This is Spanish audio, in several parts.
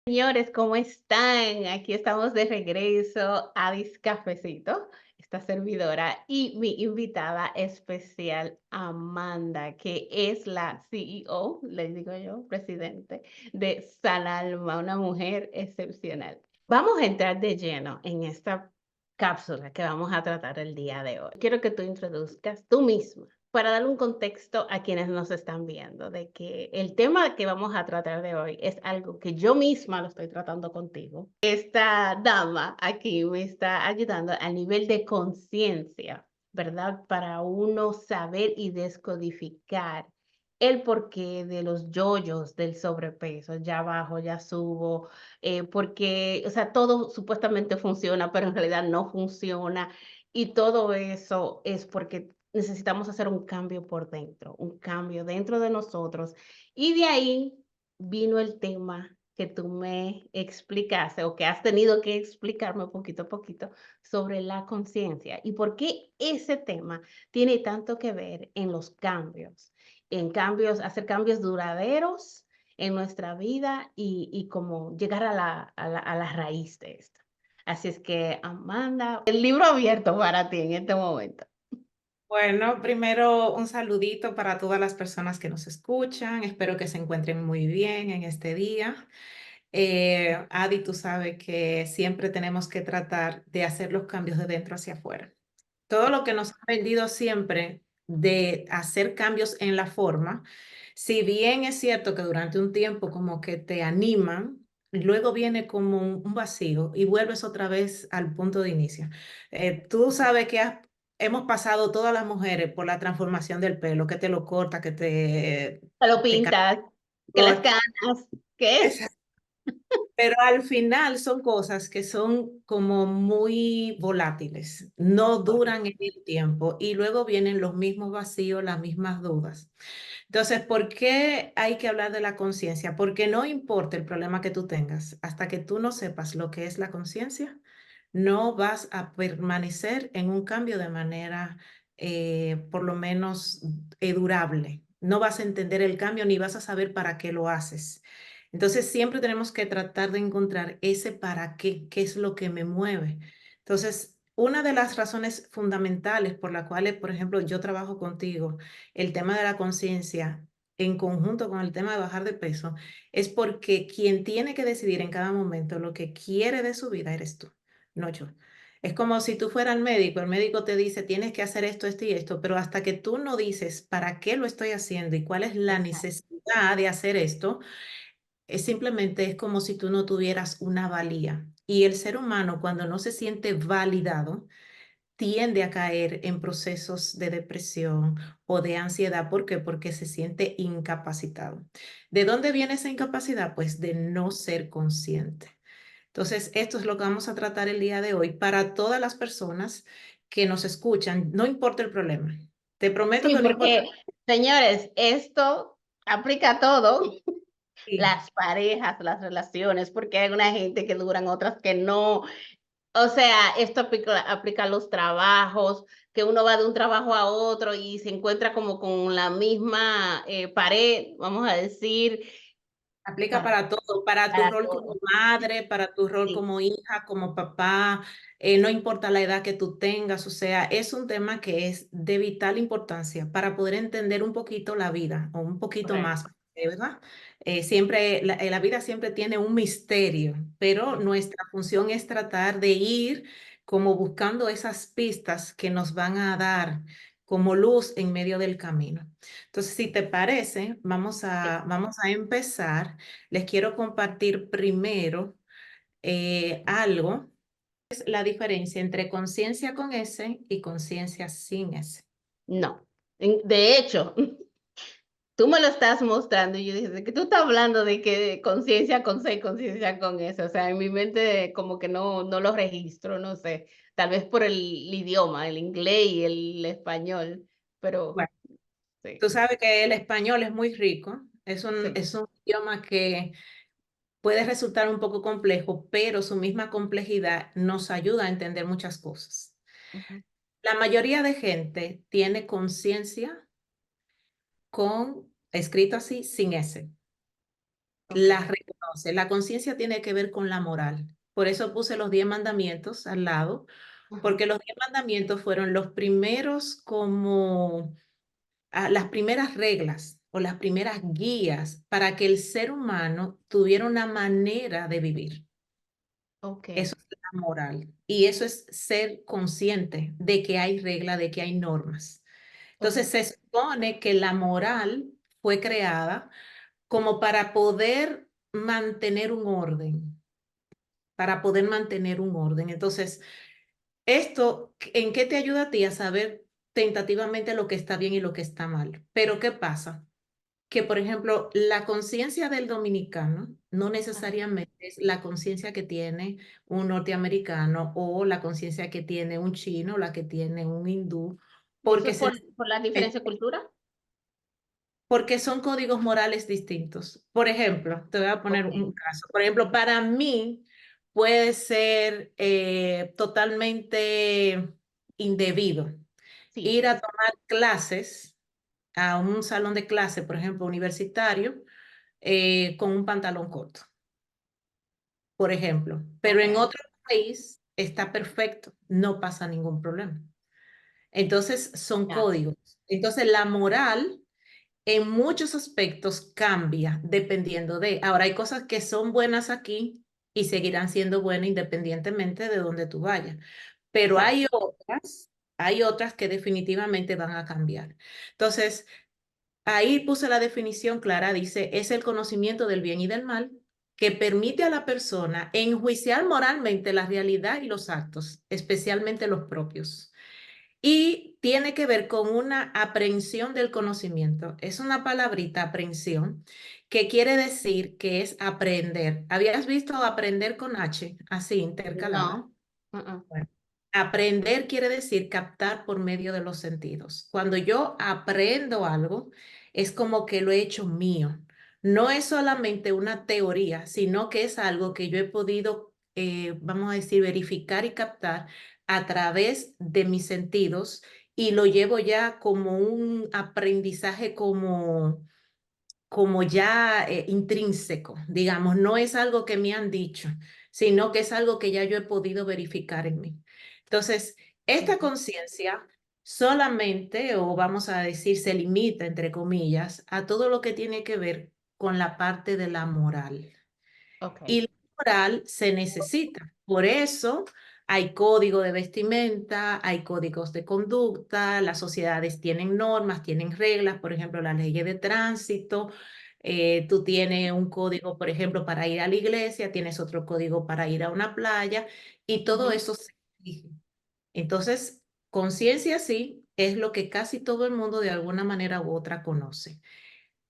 Señores, ¿cómo están? Aquí estamos de regreso a Cafecito, esta servidora y mi invitada especial, Amanda, que es la CEO, le digo yo, presidente de Salalma, una mujer excepcional. Vamos a entrar de lleno en esta cápsula que vamos a tratar el día de hoy. Quiero que tú introduzcas tú misma para dar un contexto a quienes nos están viendo, de que el tema que vamos a tratar de hoy es algo que yo misma lo estoy tratando contigo. Esta dama aquí me está ayudando a nivel de conciencia, ¿verdad? Para uno saber y descodificar el porqué de los yoyos del sobrepeso, ya bajo, ya subo, porque, o sea, todo supuestamente funciona, pero en realidad no funciona. Y todo eso es porque necesitamos hacer un cambio por dentro, un cambio dentro de nosotros. Y de ahí vino el tema que tú me explicaste o que has tenido que explicarme poquito a poquito sobre la conciencia y por qué ese tema tiene tanto que ver en los cambios, en cambios, hacer cambios duraderos en nuestra vida y como llegar a la raíz de esto. Así es que, Amanda, el libro abierto para ti en este momento. Bueno, primero un saludito para todas las personas que nos escuchan. Espero que se encuentren muy bien en este día. Adi, tú sabes que siempre tenemos que tratar de hacer los cambios de dentro hacia afuera. Todo lo que nos ha vendido siempre de hacer cambios en la forma, si bien es cierto que durante un tiempo como que te animan, luego viene como un vacío y vuelves otra vez al punto de inicio. Tú sabes que hemos pasado todas las mujeres por la transformación del pelo, que te lo corta, Te lo te pintas, que las cambia. canas, ¿qué es? Pero al final son cosas que son como muy volátiles, no duran en el tiempo y luego vienen los mismos vacíos, las mismas dudas. Entonces, ¿por qué hay que hablar de la conciencia? Porque no importa el problema que tú tengas, hasta que tú no sepas lo que es la conciencia, no vas a permanecer en un cambio de manera, por lo menos, durable. No vas a entender el cambio ni vas a saber para qué lo haces. Entonces, siempre tenemos que tratar de encontrar ese para qué, qué es lo que me mueve. Entonces, una de las razones fundamentales por las cuales, por ejemplo, yo trabajo contigo, el tema de la conciencia en conjunto con el tema de bajar de peso, es porque quien tiene que decidir en cada momento lo que quiere de su vida eres tú, no yo. Es como si tú fueras el médico te dice, tienes que hacer esto, esto y esto, pero hasta que tú no dices para qué lo estoy haciendo y cuál es la Exacto. necesidad de hacer esto, simplemente es como si tú no tuvieras una valía. Y el ser humano, cuando no se siente validado, tiende a caer en procesos de depresión o de ansiedad. ¿Por qué? Porque se siente incapacitado. ¿De dónde viene esa incapacidad? Pues de no ser consciente. Entonces, esto es lo que vamos a tratar el día de hoy para todas las personas que nos escuchan, no importa el problema. Te prometo Sí, que no importa. porque, señores, esto aplica a todo, Sí. las parejas, las relaciones, porque hay una gente que duran, otras que no. O sea, esto aplica a los trabajos, que uno va de un trabajo a otro y se encuentra como con la misma, pared, vamos a decir, Aplica para para todo, para tu para rol como todo. madre, para tu rol Sí, como hija, como papá, no importa la edad que tú tengas, o sea, es un tema que es de vital importancia para poder entender un poquito la vida o un poquito correcto. más, ¿verdad? Siempre, la vida siempre tiene un misterio, pero nuestra función es tratar de ir como buscando esas pistas que nos van a dar como luz en medio del camino. Entonces, si te parece, vamos a empezar. Les quiero compartir primero algo, es la diferencia entre conciencia con S y conciencia sin S. No. De hecho, tú me lo estás mostrando y yo dije: "¿De qué tú estás hablando? De que conciencia con C, conciencia con S". O sea, en mi mente como que no lo registro, no sé, tal vez por el idioma, el inglés y el español, pero Bueno, sí, tú sabes que el español es muy rico, sí. es un idioma que puede resultar un poco complejo, pero su misma complejidad nos ayuda a entender muchas cosas. Ujú. La mayoría de gente tiene conciencia con, escrito así, sin S. La Okey. conoce. La conciencia tiene que ver con la moral. Por eso puse los 10 mandamientos al lado, Ajá. porque los 10 mandamientos fueron los primeros como las primeras reglas o las primeras guías para que el ser humano tuviera una manera de vivir. Ok, Eso es la moral. Y eso es ser consciente de que hay reglas, de que hay normas. ok, Entonces se supone que la moral fue creada como para poder mantener un orden, para poder mantener un orden. Entonces, esto, ¿en qué te ayuda a ti a saber tentativamente lo que está bien y lo que está mal? Pero ¿qué pasa? Que, por ejemplo, la conciencia del dominicano no ajá. necesariamente es la conciencia que tiene un norteamericano o la conciencia que tiene un chino o la que tiene un hindú, ¿Y eso porque, es por la diferencia de cultura? porque son códigos morales distintos. Por ejemplo, te voy a poner Ok, un caso. Por ejemplo, para mí puede ser totalmente indebido sí, ir a tomar clases a un salón de clase, por ejemplo, universitario, con un pantalón corto, por ejemplo. Pero ok, en otro país está perfecto, no pasa ningún problema. Entonces, son ya, códigos. Entonces, la moral en muchos aspectos cambia dependiendo de. Ahora, hay cosas que son buenas aquí y seguirán siendo buenas independientemente de donde tú vayas. Pero exacto. hay otras que definitivamente van a cambiar. Entonces, ahí puse la definición clara, dice, es el conocimiento del bien y del mal que permite a la persona enjuiciar moralmente la realidad y los actos, especialmente los propios. Y tiene que ver con una aprehensión del conocimiento. Es una palabrita, aprehensión, que quiere decir que es aprender. ¿Habías visto aprender con H, así intercalada? No, uh-uh, Bueno, aprender quiere decir captar por medio de los sentidos. Cuando yo aprendo algo, es como que lo he hecho mío. No es solamente una teoría, sino que es algo que yo he podido, vamos a decir, verificar y captar a través de mis sentidos y lo llevo ya como un aprendizaje como ya intrínseco, digamos, no es algo que me han dicho, sino que es algo que ya yo he podido verificar en mí. Entonces, esta ujú, conciencia solamente, o vamos a decir, se limita, entre comillas, a todo lo que tiene que ver con la parte de la moral. ok, Y la moral se necesita. Por eso hay código de vestimenta, hay códigos de conducta, las sociedades tienen normas, tienen reglas, por ejemplo, las leyes de tránsito. Tú tienes un código, por ejemplo, para ir a la iglesia, tienes otro código para ir a una playa y todo ujú, eso se exige. Entonces, conciencia sí es lo que casi todo el mundo de alguna manera u otra conoce.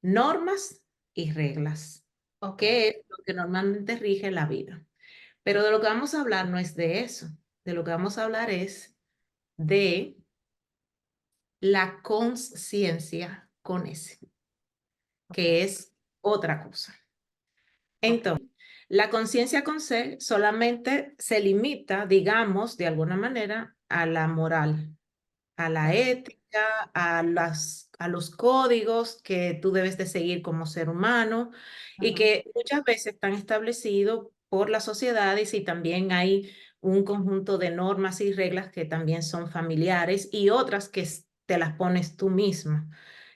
Normas y reglas, ok, que es lo que normalmente rige la vida. Pero de lo que vamos a hablar no es de eso. De lo que vamos a hablar es de la conciencia con ese, ok, que es otra cosa. ok, Entonces, la conciencia con C solamente se limita, digamos, de alguna manera, a la moral, a la ok, ética, a los códigos que tú debes de seguir como ser humano y ajá, que muchas veces están establecidos por las sociedades y también hay un conjunto de normas y reglas que también son familiares y otras que te las pones tú misma,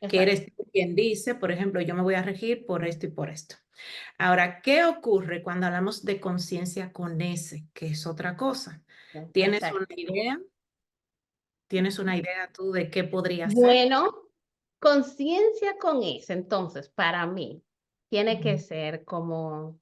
que exacto. eres tú quien dice, por ejemplo, yo me voy a regir por esto y por esto. Ahora, ¿qué ocurre cuando hablamos de conciencia con S, que es otra cosa? ¿Tienes una Exacto. idea? ¿Tienes una idea tú de qué podría ser? Bueno, conciencia con eso, entonces, para mí, tiene que Ujú. ser como,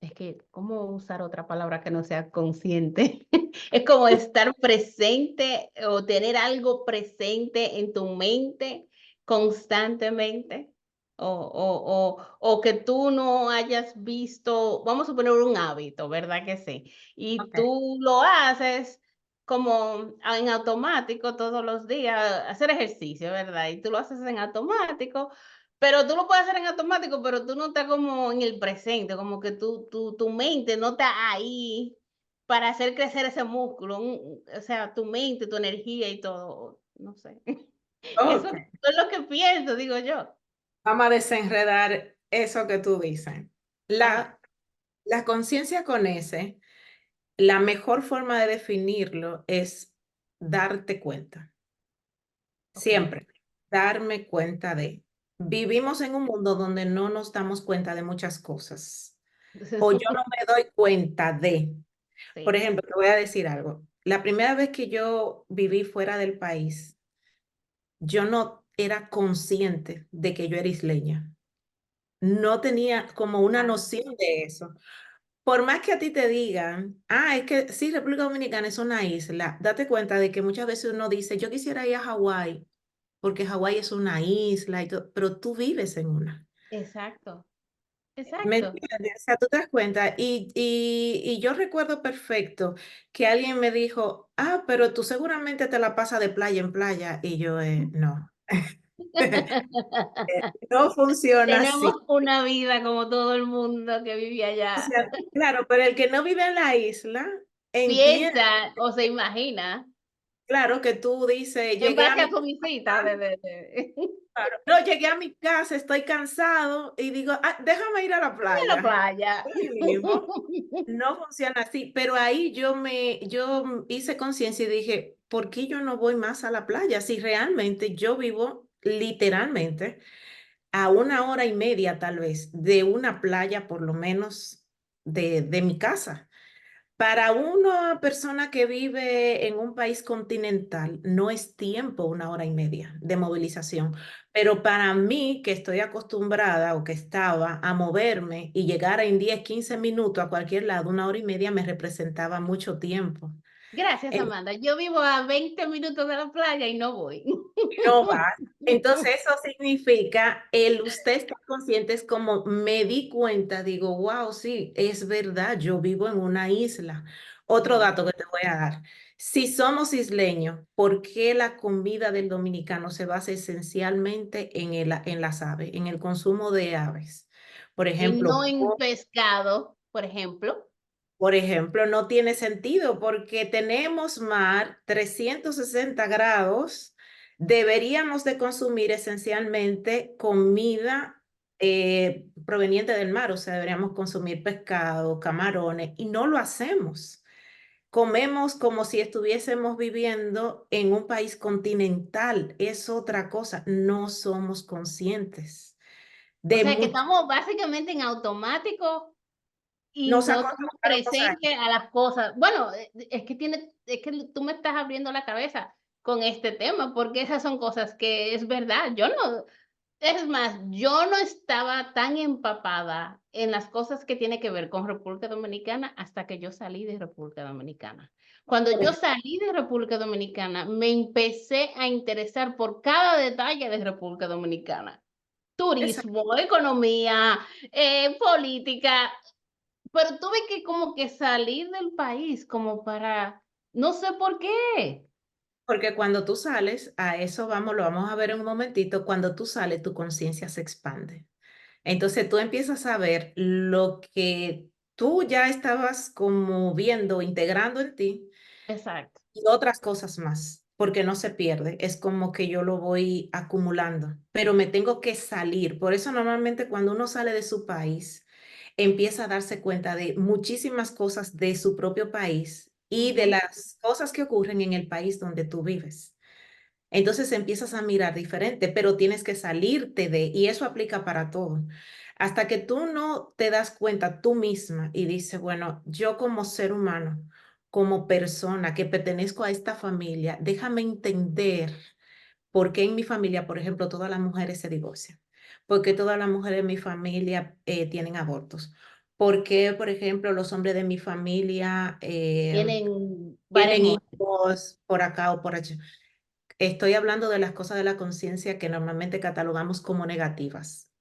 es que, ¿cómo usar otra palabra que no sea consciente? Es como estar presente o tener algo presente en tu mente constantemente. O que tú no hayas visto, vamos a poner un hábito, ¿verdad que sí? Y Ok. tú lo haces como en automático todos los días, hacer ejercicio, ¿verdad? Y tú lo haces en automático, pero tú lo puedes hacer en automático, pero tú no estás como en el presente, como que tu mente no está ahí para hacer crecer ese músculo, o sea, tu mente, tu energía y todo, no sé. Eso Ok. es lo que pienso, digo yo. Vamos a desenredar eso que tú dices. Ajá, La conciencia con ese, la mejor forma de definirlo es darte cuenta. Ok. Siempre, darme cuenta de. Vivimos en un mundo donde no nos damos cuenta de muchas cosas. O yo no me doy cuenta de. Por Sí. ejemplo, te voy a decir algo. La primera vez que yo viví fuera del país, yo no era consciente de que yo era isleña. No tenía como una Ah, noción de eso. Por más que a ti te digan, es que sí, República Dominicana es una isla, date cuenta de que muchas veces uno dice, yo quisiera ir a Hawái, porque Hawái es una isla, y todo, pero tú vives en una. exacto, ¿Me exacto. entiendes? O sea, tú te das cuenta. Y yo recuerdo perfecto que alguien me dijo, pero tú seguramente te la pasas de playa en playa. Y yo, no, no funciona así. Tenemos una vida como todo el mundo que vive O allá. sea, claro, pero el que no vive en la isla entiende, Piensa o se imagina claro, que tú dices, en llegué a base a mi su visita casa, de claro, no, llegué a mi casa, estoy cansado y digo, déjame ir a la la playa. playa. Así mismo. No funciona así, pero ahí yo hice conciencia y dije, ¿por qué yo no voy más a la playa? Si realmente yo vivo literalmente a 1 hora y media tal vez de una playa, por lo menos de mi casa. Para una persona que vive en un país continental, no es tiempo 1 hora y media de movilización, pero para mí, que estoy acostumbrada o que estaba a moverme y llegar en 10, 15 minutos a cualquier lado, 1 hora y media me representaba mucho tiempo. Gracias, Amanda. Yo vivo a 20 minutos de la playa y no voy. No va. Entonces eso significa, el usted estar consciente es como me di cuenta, digo, wow, sí, es verdad, yo vivo en una isla. Otro Sí. dato que te voy a dar. Si somos isleños, ¿por qué la comida del dominicano se basa esencialmente en las aves, en el consumo de aves? Por Y ejemplo, no en pescado, por ejemplo. no tiene sentido porque tenemos mar 360 grados. Deberíamos de consumir esencialmente comida proveniente del mar, o sea, deberíamos consumir pescado, camarones, y no lo hacemos. Comemos como si estuviésemos viviendo en un país continental. Es otra cosa. No somos conscientes O de sea que mucho. estamos básicamente en automático y Nos no estamos acostumbramos a presentes a las cosas. Bueno, es que tú me estás abriendo la cabeza con este tema, porque esas son cosas que es verdad. Yo no, es más, yo no estaba tan empapada en las cosas que tiene que ver con República Dominicana hasta que yo salí de República Dominicana. Cuando yo eso. salí de República Dominicana, me empecé a interesar por cada detalle de República Dominicana. Turismo, economía, política, pero tuve que como que salir del país como para, no sé por qué. Porque cuando tú sales, a eso vamos, lo vamos a ver en un momentito, cuando tú sales, tu conciencia se expande. Entonces tú empiezas a ver lo que tú ya estabas como viendo, integrando en ti Exacto. y otras cosas más, porque no se pierde. Es como que yo lo voy acumulando, pero me tengo que salir. Por eso normalmente cuando uno sale de su país, empieza a darse cuenta de muchísimas cosas de su propio país y de Ujú. las cosas que ocurren en el país donde tú vives. Entonces empiezas a mirar diferente, pero tienes que salirte y eso aplica para todo. Hasta que tú no te das cuenta tú misma y dices, bueno, yo como ser humano, como persona que pertenezco a esta familia, déjame entender por qué en mi familia, por ejemplo, todas las mujeres se divorcian, por qué todas las mujeres de mi familia tienen abortos, por qué, por ejemplo, los hombres de mi familia Tienen varias tienen mujeres. hijos por acá o por allá. Estoy hablando de las cosas de la conciencia que normalmente catalogamos como negativas,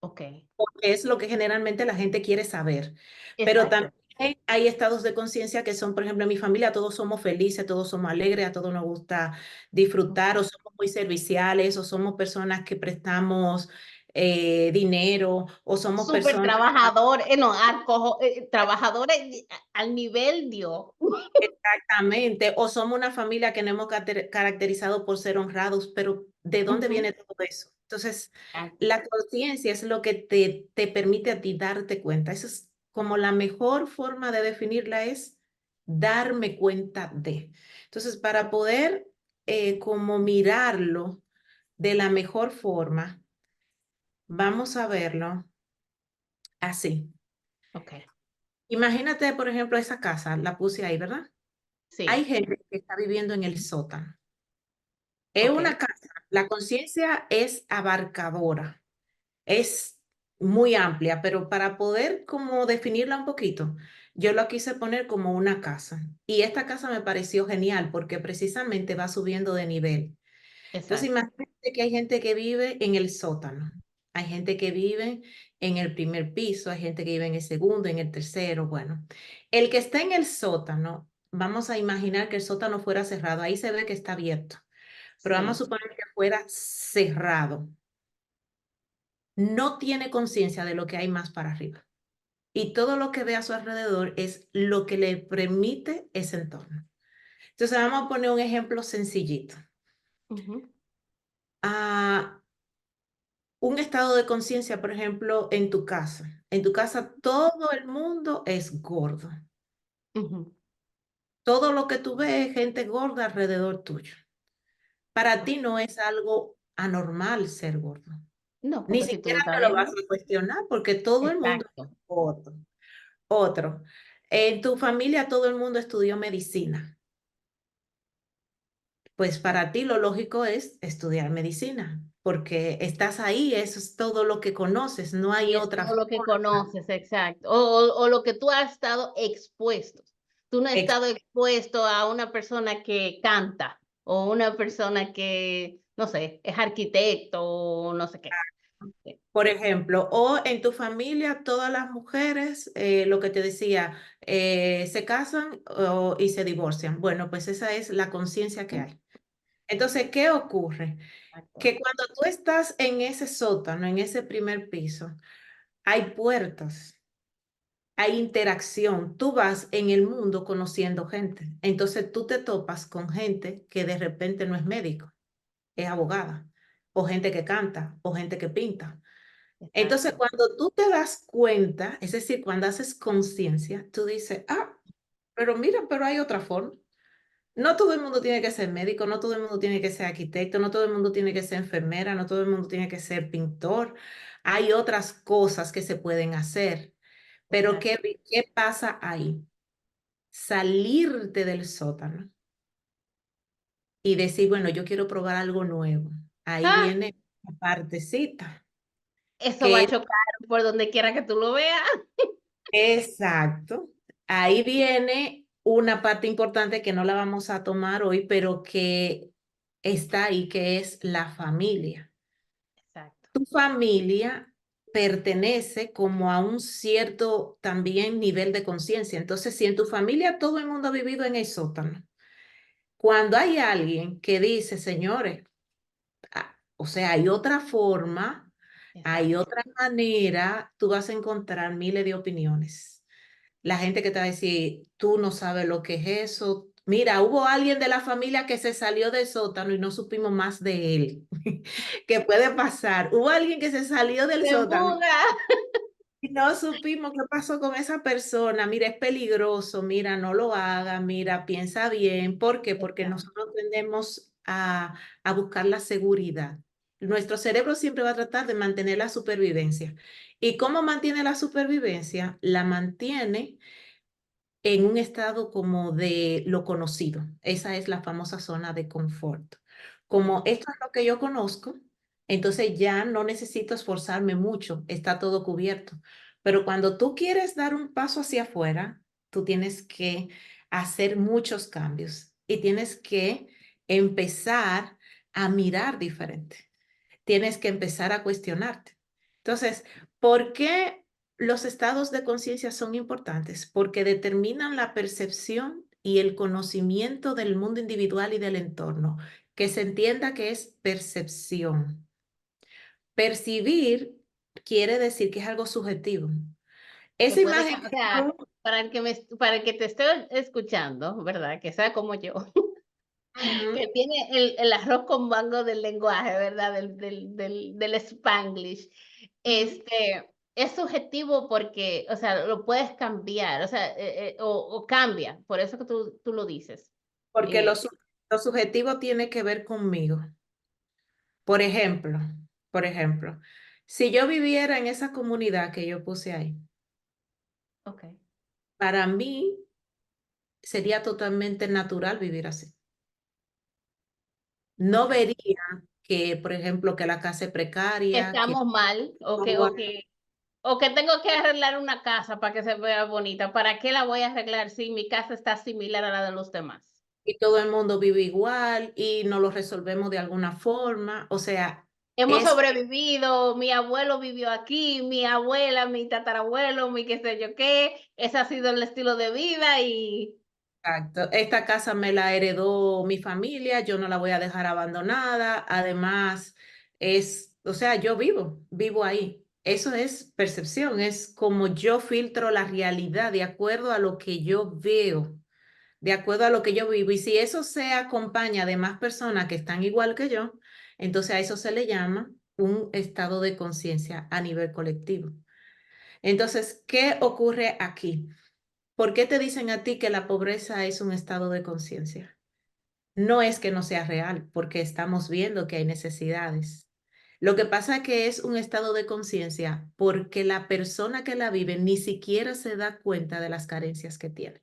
Ok, porque es lo que generalmente la gente quiere saber. Pero exacto. también hay estados de conciencia que son, por ejemplo, en mi familia todos somos felices, todos somos alegres, a todos nos gusta disfrutar, o somos muy serviciales, o somos personas que prestamos dinero, o somos Súper personas. trabajador, no, trabajadores al nivel Dios. Exactamente, o somos una familia que nos hemos caracterizado por ser honrados, pero ¿de dónde Ujú. viene todo eso? Entonces, Ah, la conciencia es lo que te permite a ti darte cuenta. Eso es, como la mejor forma de definirla es darme cuenta de. Entonces, para poder como mirarlo de la mejor forma, vamos a verlo así. Ok, Imagínate, por ejemplo, esa casa, la puse ahí, ¿verdad? Hay sí, gente que está viviendo en el sótano. Es ok, una casa, la conciencia es abarcadora, es muy amplia, pero para poder como definirla un poquito, yo lo quise poner como una casa. Y esta casa me pareció genial porque precisamente va subiendo de nivel. Entonces, exacto. imagínate que hay gente que vive en el sótano, hay gente que vive en el primer piso, hay gente que vive en el segundo, en el tercero. Bueno, el que está en el sótano, vamos a imaginar que el sótano fuera cerrado, ahí se ve que está abierto, pero vamos a Sí, suponer que fuera cerrado. No tiene conciencia de lo que hay más para arriba. Y todo lo que ve a su alrededor es lo que le permite ese entorno. Entonces, vamos a poner un ejemplo sencillito. ujú, Ah, un estado de conciencia, por ejemplo, en tu casa. En tu casa todo el mundo es gordo. ujú, Todo lo que tú ves es gente gorda alrededor tuyo. Para ok. ti no es algo anormal ser gordo. No, Ni porque si tú siquiera lo estás te lo vas viendo, a cuestionar porque todo el mundo es exacto, gordo. Otro, en tu familia todo el mundo estudió medicina. Pues para ti lo lógico es estudiar medicina, porque estás ahí, eso es todo lo que conoces, no y hay es otra todo lo que forma. conoces, exacto, o lo que tú has estado expuesto. Tú no has Ex- estado expuesto a una persona que canta o una persona que, no sé, es arquitecto o no sé qué. Sí, Por ejemplo, o en tu familia todas las mujeres, lo que te decía, se casan y se divorcian. Bueno, pues esa es la conciencia que hay. Entonces, ¿qué ocurre? exacto, Que cuando tú estás en ese sótano, en ese primer piso, hay puertas. Hay interacción, tú vas en el mundo conociendo gente, entonces tú te topas con gente que de repente no es médico, es abogada, o gente que canta, o gente que pinta. Entonces, exacto. cuando tú te das cuenta, es decir, cuando haces conciencia, tú dices, ah, pero mira, pero hay otra forma. No todo el mundo tiene que ser médico, no todo el mundo tiene que ser arquitecto, no todo el mundo tiene que ser enfermera, no todo el mundo tiene que ser pintor. Hay otras cosas que se pueden hacer. Pero Exacto. ¿qué pasa ahí? Salirte del sótano y decir, bueno, yo quiero probar algo nuevo. Ahí Ah, viene la partecita, eso va que a es chocar por donde quiera que tú lo veas. exacto. Ahí viene una parte importante que no la vamos a tomar hoy, pero que está ahí, que es la familia. Exacto. Tu familia pertenece como a un cierto también nivel de conciencia. Entonces, si en tu familia todo el mundo ha vivido en el sótano, cuando hay alguien que dice, señores, o sea, hay otra forma, hay Exacto. otra manera, tú vas a encontrar miles de opiniones. La gente que te va a decir, tú no sabes lo que es eso. Mira, hubo alguien de la familia que se salió del sótano y no supimos más de él. ¿Qué puede pasar? Hubo alguien que se salió del Se sótano fuga. y no supimos qué pasó con esa persona. Mira, es peligroso. Mira, no lo haga. Mira, piensa bien. ¿Por qué? Porque Exacto. nosotros tendemos a buscar la seguridad. Nuestro cerebro siempre va a tratar de mantener la supervivencia. ¿Y cómo mantiene la supervivencia? La mantiene en un estado como de lo conocido. Esa es la famosa zona de confort. Como Ujú. esto es lo que yo conozco, entonces ya no necesito esforzarme mucho, está todo cubierto. Pero cuando tú quieres dar un paso hacia afuera, tú tienes que hacer muchos cambios y tienes que empezar a mirar diferente. Tienes que empezar a cuestionarte. Entonces, ¿por qué los estados de conciencia son importantes? Porque determinan la percepción y el conocimiento del mundo individual y del entorno. Que se entienda que es percepción. Percibir quiere decir que es algo subjetivo. Que Esa puede, imagen o que sea, tú... para el que te esté escuchando, ¿verdad? Que sea como yo, Ujú, que tiene el arroz con mango del lenguaje, ¿verdad? Del Spanglish. ujú. Este, es subjetivo porque, o sea, lo puedes cambiar, o sea, o cambia, por eso que tú lo dices. Porque Eh, lo subjetivo tiene que ver conmigo. Por ejemplo, por ejemplo, si yo viviera en esa comunidad que yo puse ahí, ok, para mí sería totalmente natural vivir así. No ok. vería que, por ejemplo, que la casa es precaria, que Estamos mal, o que tengo que arreglar una casa para que se vea bonita. ¿Para qué la voy a arreglar si mi casa está similar a la de los demás? y todo el mundo vive igual y no lo resolvemos de alguna forma. O sea, Hemos es sobrevivido, mi abuelo vivió aquí, mi abuela, mi tatarabuelo, mi qué sé yo qué, ese ha sido el estilo de vida y exacto. Esta casa me la heredó mi familia, yo no la voy a dejar abandonada. Además, o sea, yo vivo ahí. Eso es percepción, es como yo filtro la realidad de acuerdo a lo que yo veo, de acuerdo a lo que yo vivo. Y si eso se acompaña de más personas que están igual que yo, entonces a eso se le llama un estado de conciencia a nivel colectivo. Entonces, ¿qué ocurre aquí? ¿Por qué te dicen a ti que la pobreza es un estado de conciencia? No es que no sea real, porque estamos viendo que hay necesidades. Lo que pasa es que es un estado de conciencia porque la persona que la vive ni siquiera se da cuenta de las carencias que tiene.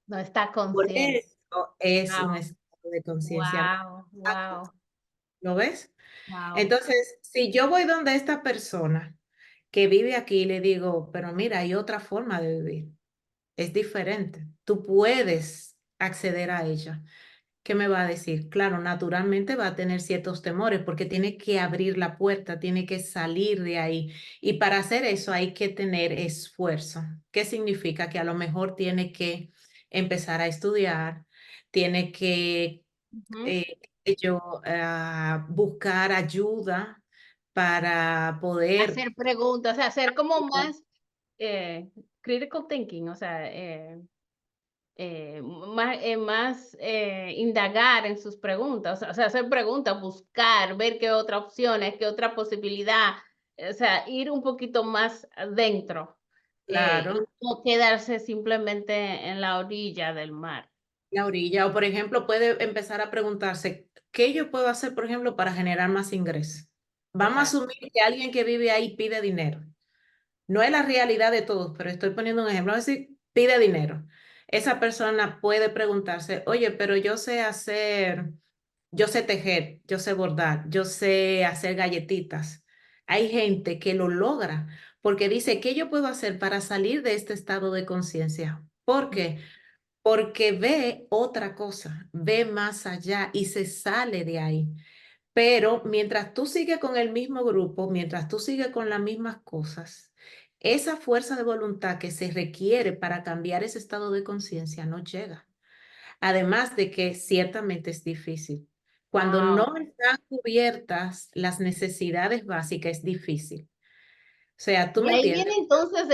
no está Por consciente. eso es un Wow, estado de conciencia. wow, wow, ¿Lo ves? wow. Entonces, si yo voy donde esta persona que vive aquí y le digo, pero mira, hay otra forma de vivir, es diferente, tú puedes acceder a ella. ¿Qué me va a decir? Claro, naturalmente va a tener ciertos temores porque tiene que abrir la puerta, tiene que salir de ahí. Y para hacer eso hay que tener esfuerzo. ¿Qué significa? Que a lo mejor tiene que empezar a estudiar, tiene que Ujú. buscar ayuda para poder. Hacer preguntas, o sea, hacer como más eh, critical thinking, o sea, más indagar en sus preguntas, o sea, hacer preguntas, buscar, ver qué otra opciones, qué otra posibilidad, o sea, ir un poquito más adentro y Claro, no quedarse simplemente en la orilla del mar. la orilla. O por ejemplo, puede empezar a preguntarse, ¿qué yo puedo hacer, por ejemplo, para generar más ingresos? Vamos a Exacto. asumir que alguien que vive ahí pide dinero. No es la realidad de todos, pero estoy poniendo un ejemplo. Vamos a decir, pide dinero. Esa persona puede preguntarse, oye, pero yo sé tejer, yo sé bordar, yo sé hacer galletitas. Hay gente que lo logra porque dice, ¿qué yo puedo hacer para salir de este estado de conciencia? ¿Por qué? Porque ve otra cosa, ve más allá y se sale de ahí. Pero mientras tú sigues con el mismo grupo, mientras tú sigues con las mismas cosas, esa fuerza de voluntad que se requiere para cambiar ese estado de conciencia no llega. Además de que ciertamente es difícil. Cuando Wow. no están cubiertas las necesidades básicas, es difícil. O sea, ¿tú Y me ahí entiendes? viene entonces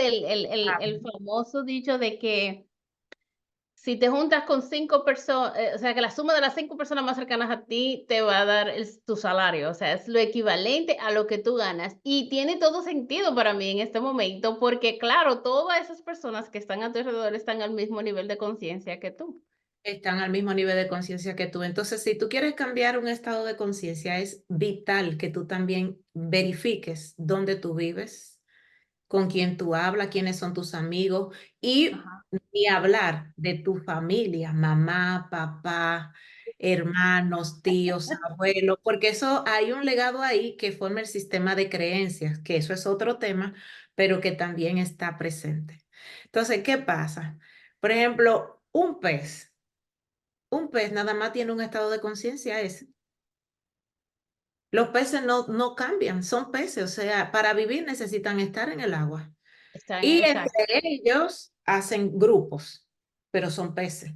Ah, el famoso dicho de que si te juntas con 5 personas, o sea, que la suma de las 5 personas más cercanas a ti te va a dar tu salario, o sea, es lo equivalente a lo que tú ganas. Y tiene todo sentido para mí en este momento, porque claro, todas esas personas que están a tu alrededor están al mismo nivel de conciencia que tú. están al mismo nivel de conciencia que tú. Entonces, si tú quieres cambiar un estado de conciencia, es vital que tú también verifiques dónde tú vives, con quién tú hablas, quiénes son tus amigos y Ajá. ni hablar de tu familia, mamá, papá, hermanos, tíos, abuelos, porque eso hay un legado ahí que forma el sistema de creencias, que eso es otro tema, pero que también está presente. Entonces, ¿qué pasa? Por ejemplo, un pez nada más tiene un estado de conciencia ese. Los peces no cambian, son peces, o sea, para vivir necesitan estar en el agua. Están, Y exacto. entre ellos hacen grupos, pero son peces.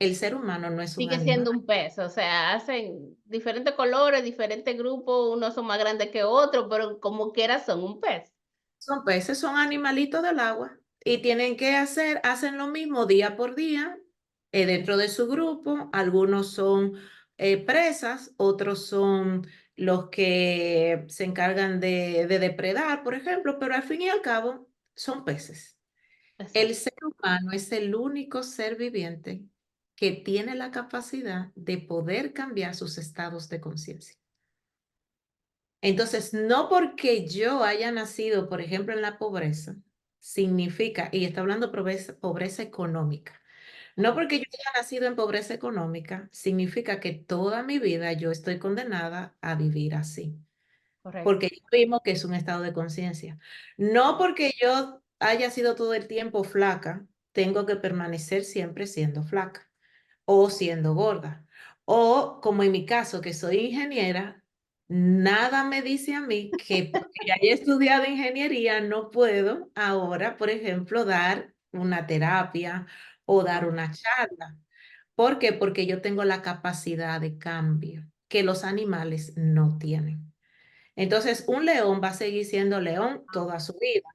El ser humano no es un Sigue animal. siendo un pez, o sea, hacen diferentes colores, diferentes grupos, unos son más grandes que otros, pero como quiera son un pez. Son peces, son animalitos del agua y tienen que hacen lo mismo día por día dentro de su grupo. Algunos son presas, otros son los que se encargan de depredar, por ejemplo, pero al fin y al cabo son peces. El Exacto. ser humano es el único ser viviente que tiene la capacidad de poder cambiar sus estados de conciencia. Entonces, no porque yo haya nacido, por ejemplo, en la pobreza, significa, y está hablando pobreza económica, no Ujú. porque yo haya nacido en pobreza económica, significa que toda mi vida yo estoy condenada a vivir así, Correcto. porque ya vimos que es un estado de conciencia. No porque yo haya sido todo el tiempo flaca, tengo que permanecer siempre siendo flaca o siendo gorda. O como en mi caso, que soy ingeniera, nada me dice a mí que porque ya haya estudiado ingeniería no puedo ahora, por ejemplo, dar una terapia o dar Ujú. una charla. ¿Por qué? Porque yo tengo la capacidad de cambio que los animales no tienen. Entonces, un león va a seguir siendo león toda su vida.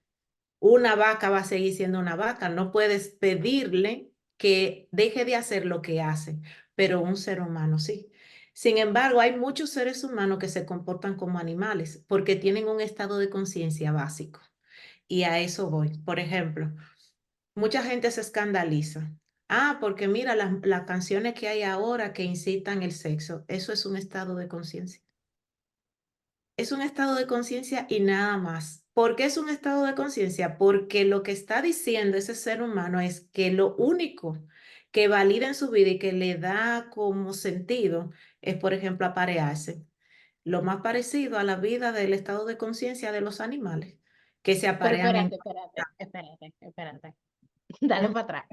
Una vaca va a seguir siendo una vaca. No puedes pedirle que deje de hacer lo que hace, pero un ser humano sí. Sin embargo, hay muchos seres humanos que se comportan como animales porque tienen un estado de conciencia básico. Y a eso voy. Por ejemplo, mucha gente se escandaliza. Ah, porque mira las canciones que hay ahora que incitan el sexo. Eso es un estado de conciencia. Es un estado de conciencia y nada más. ¿Por qué es un estado de conciencia? Porque lo que está diciendo ese ser humano es que lo único que valida en su vida y que le da como sentido es, por ejemplo, aparearse. Lo más parecido a la vida del estado de conciencia de los animales, que se Pero aparean en... espérate. Dale Ujú. para atrás.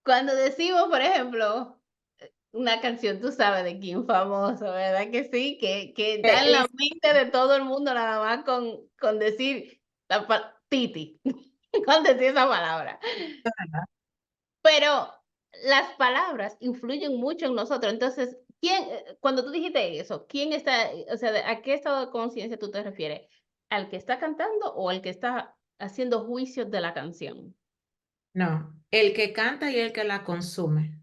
Cuando decimos, por ejemplo, una canción, tú sabes de quién famoso, ¿verdad que sí? Que está en la Y mente de todo el mundo nada más con decir Titi, con decir esa palabra. Pero las palabras influyen mucho en nosotros. Entonces, cuando tú dijiste eso, quién está, o sea, ¿a qué estado de conciencia tú te refieres? ¿Al que está cantando o al que está haciendo juicios de la canción? no, el que canta y el que la consume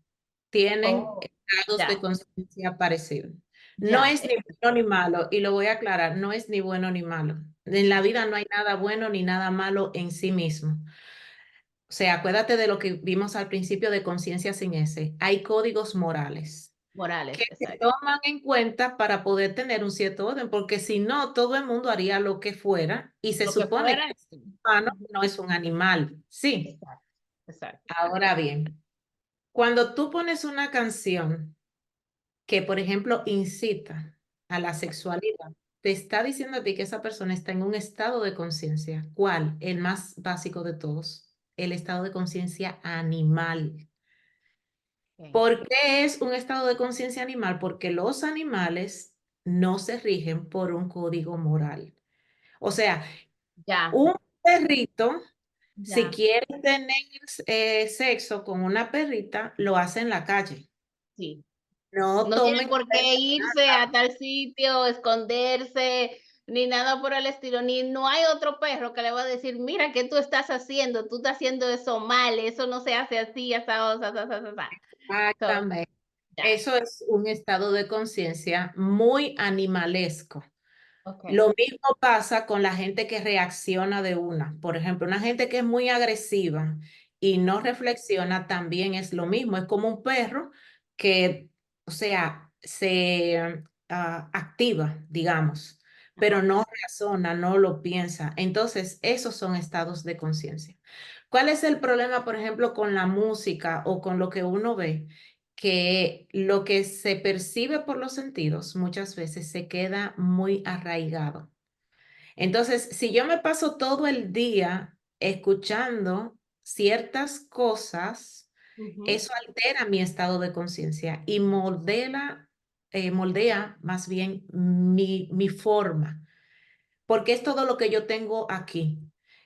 tienen Oh, estados de ya, conciencia parecidos. No ya. es ni bueno ni malo, y lo voy a aclarar, no es ni bueno ni malo. En la vida no hay nada bueno ni nada malo en sí mismo. O sea, acuérdate de lo que vimos al principio de conciencia sin ese. Hay códigos morales que Morales, se exacto. toman en cuenta para poder tener un cierto orden, porque si no, todo el mundo haría lo que fuera y se Lo que supone que fuera, el ser sí. humano Ujú. no es un animal. Sí. Exacto, exacto. Ahora bien, cuando tú pones una canción que, por ejemplo, incita a la sexualidad, te está diciendo a ti que esa persona está en un estado de conciencia. ¿Cuál? El más básico de todos, el estado de conciencia animal. Ok. ¿Por qué es un estado de conciencia animal? Porque los animales no se rigen por un código moral. O sea, Ya, un perrito, si ya, quiere tener sexo con una perrita, lo hace en la calle. sí. No No tiene tomen por qué irse a tal sitio, esconderse, ni nada por el estilo, ni no hay otro perro que le va a decir: "Mira, ¿qué tú estás haciendo? Tú estás haciendo eso mal, eso no se hace así, asado, sa, sa, sa, sa, sa". So, exactamente. ya, Eso es un estado de conciencia muy animalesco. okey. Lo mismo pasa con la gente que reacciona de una. Por ejemplo, una gente que es muy agresiva y no reflexiona también es lo mismo. Es como un perro que, o sea, se activa, digamos, pero Ajá. no razona, no lo piensa. Entonces, esos son estados de conciencia. ¿Cuál es el problema, por ejemplo, con la música o con lo que uno ve? Que lo que se percibe por los sentidos muchas veces se queda muy arraigado. Entonces, si yo me paso todo el día escuchando ciertas cosas, Ujú. eso altera mi estado de conciencia y moldea más bien mi forma, porque es todo lo que yo tengo aquí.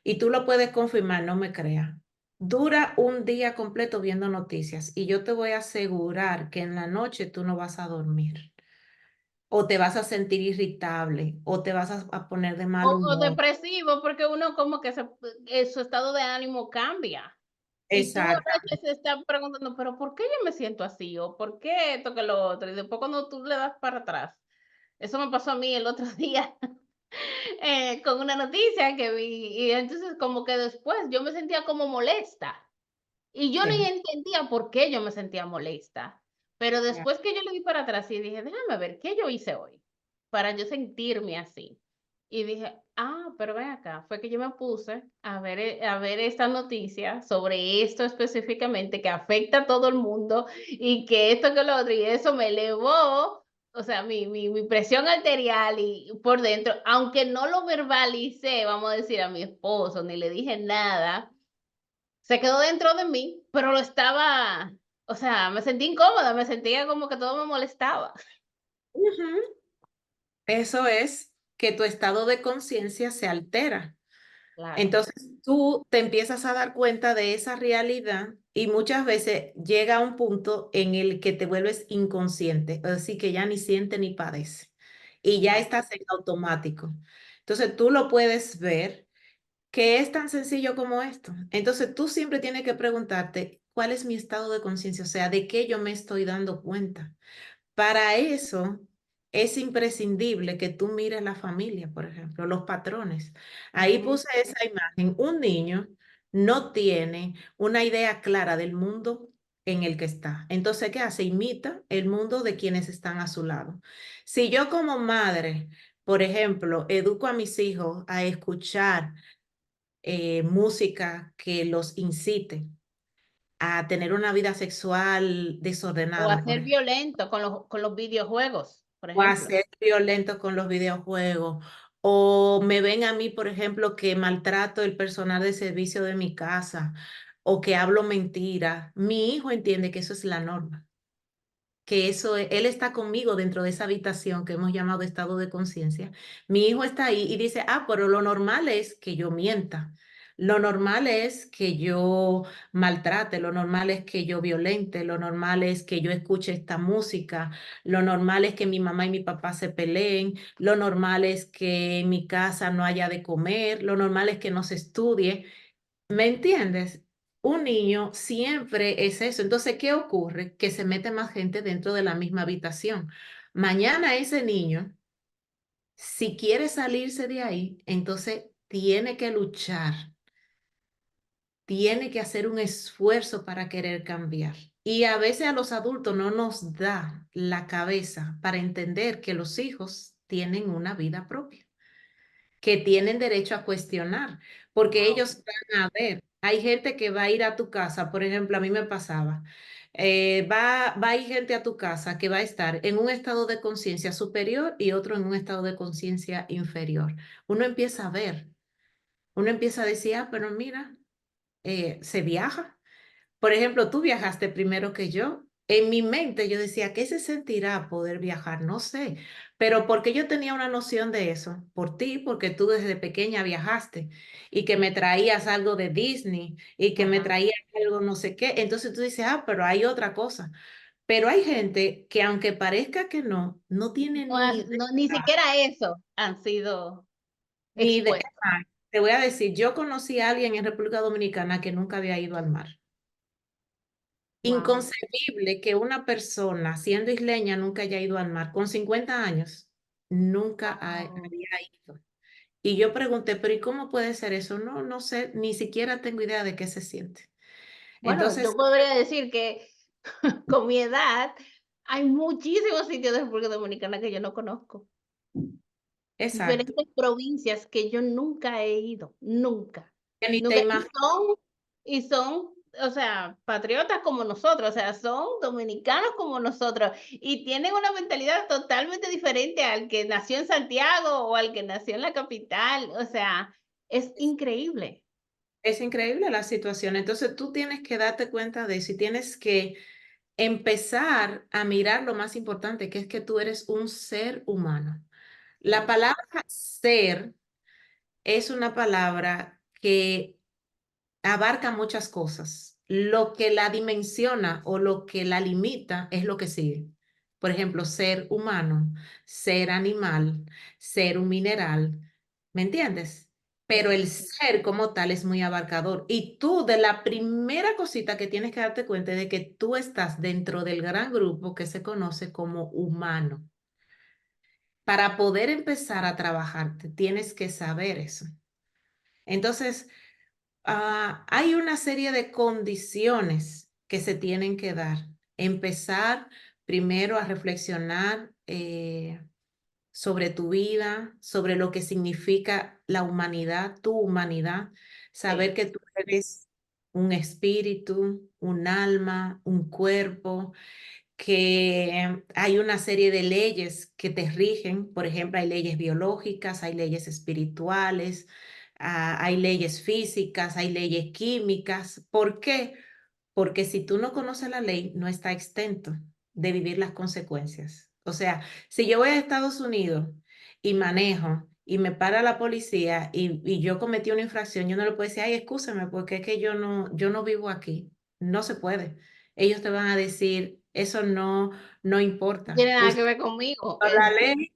Y tú lo puedes confirmar, no me creas. Dura un día completo viendo noticias y yo te voy a asegurar que en la noche tú no vas a dormir o te vas a sentir irritable o te vas a poner de mal O humor. depresivo, porque uno como que su estado de ánimo cambia. Y tú a Exactamente. veces te estás preguntando: "¿Pero por qué yo me siento así?", o "¿Por qué esto que lo otro?". Y después cuando tú le das para atrás, Eso me pasó a mí el otro día con una noticia que vi y entonces como que después yo me sentía como molesta y yo ni Sí, entendía por qué yo me sentía molesta. Pero claro. después que yo le di para atrás y dije, déjame ver qué yo hice hoy para yo sentirme así. Y dije, pero ven acá, fue que yo me puse a ver esta noticia sobre esto específicamente que afecta a todo el mundo y que esto que lo otro, y eso me elevó, o sea, mi presión arterial y por dentro, aunque no lo verbalicé, vamos a decir, a mi esposo, ni le dije nada, se quedó dentro de mí, pero lo estaba, o sea, me sentí incómoda, me sentía como que todo me molestaba. Ujú. Eso es que tu estado de conciencia se altera. Claro. Entonces tú te empiezas a dar cuenta de esa realidad y muchas veces llega a un punto en el que te vuelves inconsciente, así que ya ni siente ni padece y ya Wow. estás en automático. Entonces tú lo puedes ver que es tan sencillo como esto. Entonces tú siempre tienes que preguntarte, ¿cuál es mi estado de conciencia? O sea, ¿de qué yo me estoy dando cuenta? Para eso es imprescindible que tú mires la familia, por ejemplo, los patrones. Ahí Ujú. puse esa imagen. Un niño no tiene una idea clara del mundo en el que está. Entonces, ¿qué hace? Imita el mundo de quienes están a su lado. Si yo como madre, por ejemplo, educo a mis hijos a escuchar música que los incite a tener una vida sexual O a desordenada, por ser ejemplo, violento con los videojuegos, por o a ejemplo. ser violentos con los videojuegos, o me ven a mí, por ejemplo, que maltrato el personal de servicio de mi casa, o que hablo mentira. Mi hijo entiende que eso es la norma, que él está conmigo dentro de esa habitación que hemos llamado estado de conciencia. Mi hijo está ahí y dice, pero lo normal es que yo mienta. Lo normal es que yo maltrate, lo normal es que yo violente, lo normal es que yo escuche esta música, lo normal es que mi mamá y mi papá se peleen, lo normal es que en mi casa no haya de comer, lo normal es que no se estudie. ¿Me entiendes? Un niño siempre es eso. Entonces, ¿qué ocurre? Que se mete más gente dentro de la misma habitación. Mañana ese niño, si quiere salirse de ahí, entonces tiene que luchar, tiene que hacer un esfuerzo para querer cambiar. Y a veces a los adultos no nos da la cabeza para entender que los hijos tienen una vida propia, que tienen derecho a cuestionar, porque Wow. ellos van a ver, hay gente que va a ir a tu casa, por ejemplo, a mí me pasaba, va a ir gente a tu casa que va a estar en un estado de conciencia superior y otro en un estado de conciencia inferior. Uno empieza a ver, uno empieza a decir, pero mira, se viaja. Por ejemplo, tú viajaste primero que yo. En mi mente yo decía, ¿qué se sentirá poder viajar? No sé, pero porque yo tenía una noción de eso, por ti, porque tú desde pequeña viajaste y que me traías algo de Disney y que me Ajá. traías algo no sé qué. Entonces tú dices, pero hay otra cosa. Pero hay gente que aunque parezca que no, no tiene No, ni idea, no, ni siquiera eso han sido ni idea. expuestos. Te voy a decir, yo conocí a alguien en República Dominicana que nunca había ido al mar. Wow. Inconcebible que una persona, siendo isleña, nunca haya ido al mar. Con 50 años, nunca Wow. había ido. Y yo pregunté, pero ¿y cómo puede ser eso? No, no sé, ni siquiera tengo idea de qué se siente. Bueno, yo Entonces, podría decir que con mi edad hay muchísimos sitios de República Dominicana que yo no conozco. exacto, Diferentes provincias que yo nunca he ido, nunca, que ni te nunca. imaginas. Y son, o sea, patriotas como nosotros, o sea, son dominicanos como nosotros, y tienen una mentalidad totalmente diferente al que nació en Santiago o al que nació en la capital, o sea, es increíble. Es increíble la situación. Entonces, tú tienes que darte cuenta de eso y tienes que empezar a mirar lo más importante, que es que tú eres un ser humano. La Sí, palabra ser es una palabra que abarca muchas cosas. Lo que la dimensiona o lo que la limita es lo que sigue. Por ejemplo, ser humano, ser animal, ser un mineral. ¿Me entiendes? Pero sí. el ser como tal es muy abarcador. Y tú, de la primera cosita que tienes que darte cuenta es de que tú estás dentro del gran grupo que se conoce como humano. Para poder empezar a trabajar, te tienes que saber eso. Entonces, hay una serie de condiciones que se tienen que dar. Empezar primero a reflexionar sobre tu vida, sobre lo que significa la humanidad, tu humanidad, saber Sí, que tú eres un espíritu, un alma, un cuerpo, que hay una serie de leyes que te rigen. Por ejemplo, hay leyes biológicas, hay leyes espirituales, hay leyes físicas, hay leyes químicas. ¿Por qué? Porque si tú no conoces la ley, no está exento de vivir las consecuencias. O sea, si yo voy a Estados Unidos y manejo y me para la policía y yo cometí una infracción, yo no le puedo decir, ay, excúsame, porque es que yo no vivo aquí. No se puede. Ellos te van a decir, eso no no importa. tiene nada que Usted ver conmigo. por la ley, Si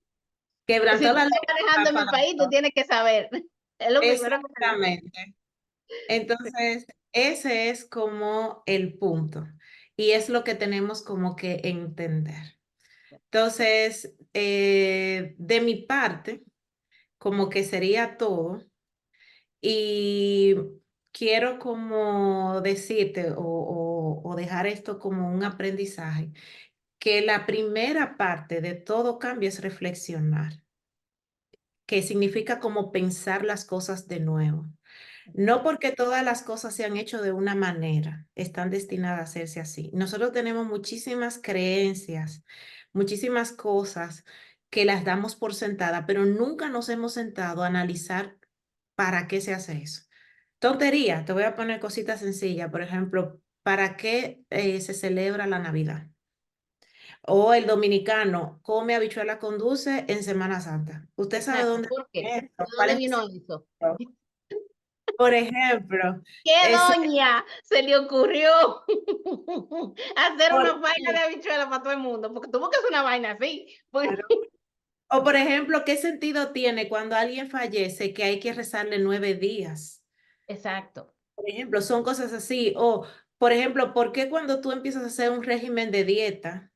quebrantó tú la estás ley, manejando va en mi para país, tú adentro. tienes que saber. Es lo primero que te dicen. Exactamente. Entonces, ese es como el punto y es lo que tenemos como que entender. Entonces, de mi parte, como que sería todo y quiero como decirte o dejar esto como un aprendizaje, que la primera parte de todo cambio es reflexionar, que significa como pensar las cosas de nuevo. No porque todas las cosas se han hecho de una manera, están destinadas a hacerse así. Nosotros tenemos muchísimas creencias, muchísimas cosas que las damos por sentada, pero nunca nos hemos sentado a analizar para qué se hace eso. Tontería, te voy a poner cositas sencillas, por ejemplo, ¿para qué se celebra la Navidad? O el dominicano come habichuela con dulce en Semana Santa. ¿Usted sabe Exacto. dónde ¿Por qué? viene ¿De esto? ¿Cuál dónde es vino el eso? sentido? Por ejemplo, ¿Qué ese, doña se le ocurrió hacer una por- vaina de habichuela para todo el mundo? Porque tuvo que hacer una vaina así. o por ejemplo, ¿qué sentido tiene cuando alguien fallece que hay que rezarle 9 días? Exacto. Por ejemplo, son cosas así. O, por ejemplo, ¿por qué cuando tú empiezas a hacer un régimen de dieta,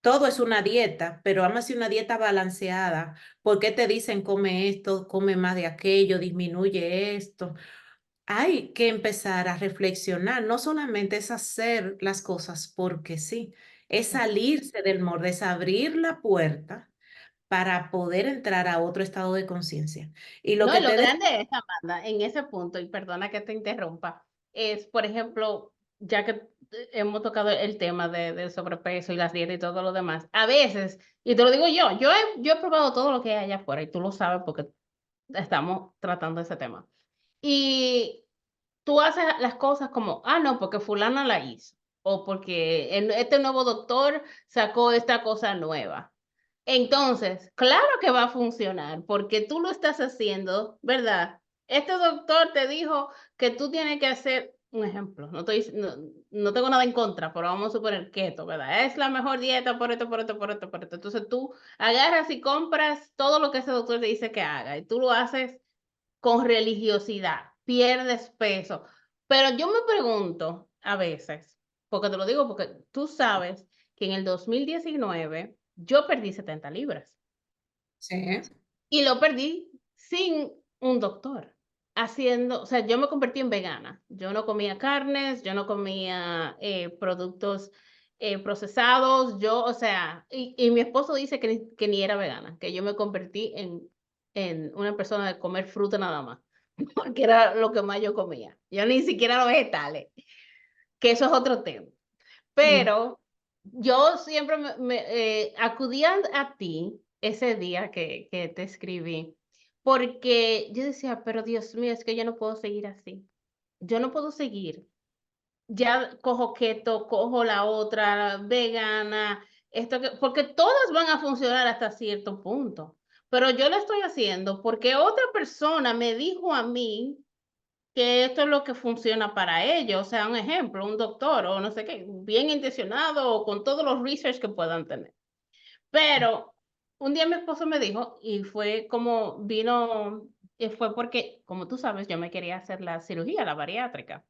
todo es una dieta, pero vamos a hacer una dieta balanceada? ¿Por qué te dicen come esto, come más de aquello, disminuye esto? Hay que empezar a reflexionar, no solamente es hacer las cosas porque sí, es salirse del molde, es abrir la puerta para poder entrar a otro estado de conciencia. Y lo No, que y lo te grande es, Amanda, en ese punto, y perdona que te interrumpa, es, por ejemplo, ya que hemos tocado el tema del sobrepeso y las dietas y todo lo demás, a veces, y te lo digo yo he probado todo lo que hay allá afuera, y tú lo sabes porque estamos tratando ese tema. Y tú haces las cosas como, ah, no, porque fulana la hizo, o porque este nuevo doctor sacó esta cosa nueva. Entonces, claro que va a funcionar, porque tú lo estás haciendo, ¿verdad? Este doctor te dijo que tú tienes que hacer, un ejemplo, no tengo nada en contra, pero vamos a suponer keto, ¿verdad? Es la mejor dieta por esto, por esto, por esto, por esto. Entonces tú agarras y compras todo lo que ese doctor te dice que haga, y tú lo haces con religiosidad, pierdes peso. Pero yo me pregunto a veces, porque te lo digo porque tú sabes que en el 2019 yo perdí 70 libras Sí, y lo perdí sin un doctor. Haciendo, o sea, yo me convertí en vegana. Yo no comía carnes, yo no comía productos procesados, yo, o sea, y mi esposo dice que ni era vegana, que yo me convertí en una persona de comer fruta nada más, porque era lo que más yo comía. Yo ni siquiera los vegetales, que eso es otro tema. mm, Pero yo siempre acudía a ti ese día que te escribí, porque yo decía, pero Dios mío, es que yo no puedo seguir así. Yo no puedo seguir. Ya cojo keto, cojo la otra vegana, porque todas van a funcionar hasta cierto punto. Pero yo lo estoy haciendo porque otra persona me dijo a mí que esto es lo que funciona para ellos, o sea, un ejemplo, un doctor o no sé qué, bien intencionado o con todos los research que puedan tener. Pero un día mi esposo me dijo, y fue como vino, y fue porque, como tú sabes, yo me quería hacer la cirugía, la bariátrica.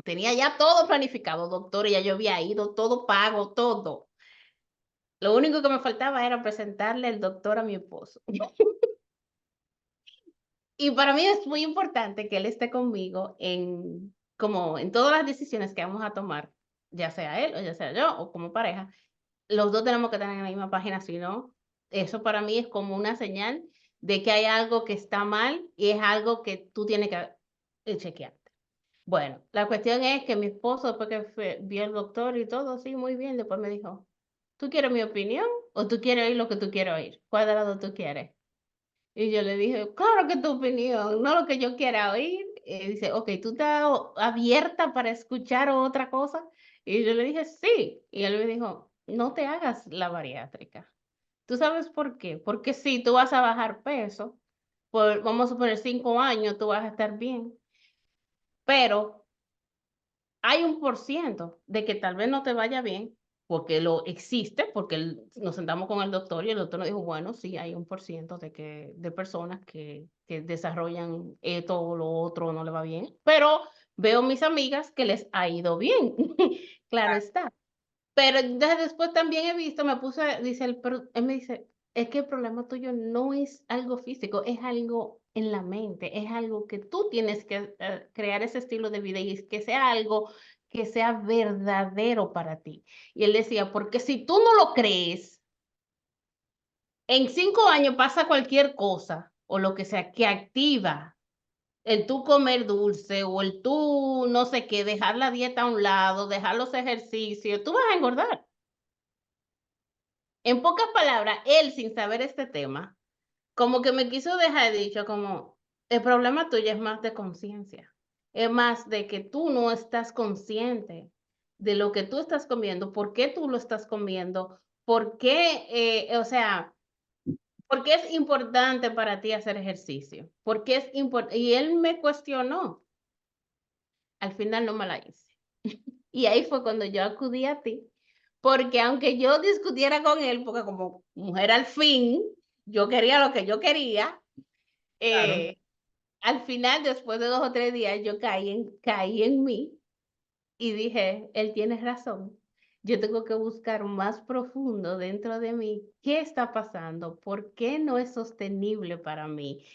Tenía ya todo planificado, doctor, y ya yo había ido, todo pago, todo. Lo único que me faltaba era presentarle el doctor a mi esposo. Y para mí es muy importante que él esté conmigo en como en todas las decisiones que vamos a tomar, ya sea él o ya sea yo o como pareja, los 2 tenemos que estar en la misma página, si no, eso para mí es como una señal de que hay algo que está mal y es algo que tú tienes que, chequear. Bueno, la cuestión es que mi esposo, después que vio al doctor y todo, sí, muy bien, después me dijo, ¿tú quieres mi opinión o tú quieres oír lo que tú quieres oír? ¿Cuál de las dos tú quieres? Y yo le dije, claro que tu opinión, no lo que yo quiera oír. Y dice, ok, ¿tú estás abierta para escuchar otra cosa? Y yo le dije, sí. Y él me dijo, no te hagas la bariátrica. ¿Tú sabes por qué? Porque si tú vas a bajar peso, vamos a poner 5 años, tú vas a estar bien. Pero hay un por ciento de que tal vez no te vaya bien, porque lo existe, porque nos sentamos con el doctor y el doctor nos dijo, bueno, sí, hay un por ciento de personas que desarrollan esto o lo otro, no le va bien, pero veo mis amigas que les ha ido bien, claro está. Pero entonces después también he visto, me puse, dice, él me dice, es que el problema tuyo no es algo físico, es algo en la mente, es algo que tú tienes que crear ese estilo de vida y es que sea algo que sea verdadero para ti. Y él decía, porque si tú no lo crees, en 5 años pasa cualquier cosa o lo que sea que activa el tú comer dulce o el tú no sé qué, dejar la dieta a un lado, dejar los ejercicios, tú vas a engordar. En pocas palabras, él, sin saber este tema, como que me quiso dejar dicho como, el problema tuyo es más de conciencia, es más de que tú no estás consciente de lo que tú estás comiendo, por qué tú lo estás comiendo, por qué, o sea, por qué es importante para ti hacer ejercicio, por qué es importante, y él me cuestionó, al final no me la hice. Y ahí fue cuando yo acudí a ti, porque aunque yo discutiera con él, porque como mujer al fin, yo quería lo que yo quería, Claro. eh, al final, después de 2 o 3 días, yo caí en mí y dije, él tiene razón. Yo tengo que buscar más profundo dentro de mí qué está pasando, por qué no es sostenible para mí,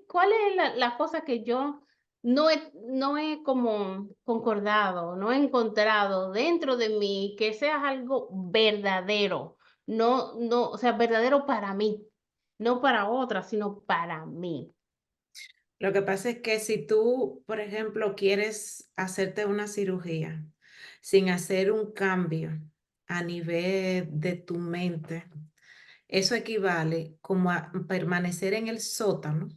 cuál es la cosa que yo no he como concordado, no he encontrado dentro de mí que sea algo verdadero, no, o sea, verdadero para mí, no para otra, sino para mí. Lo que pasa es que si tú, por ejemplo, quieres hacerte una cirugía sin hacer un cambio a nivel de tu mente, eso equivale como a permanecer en el sótano,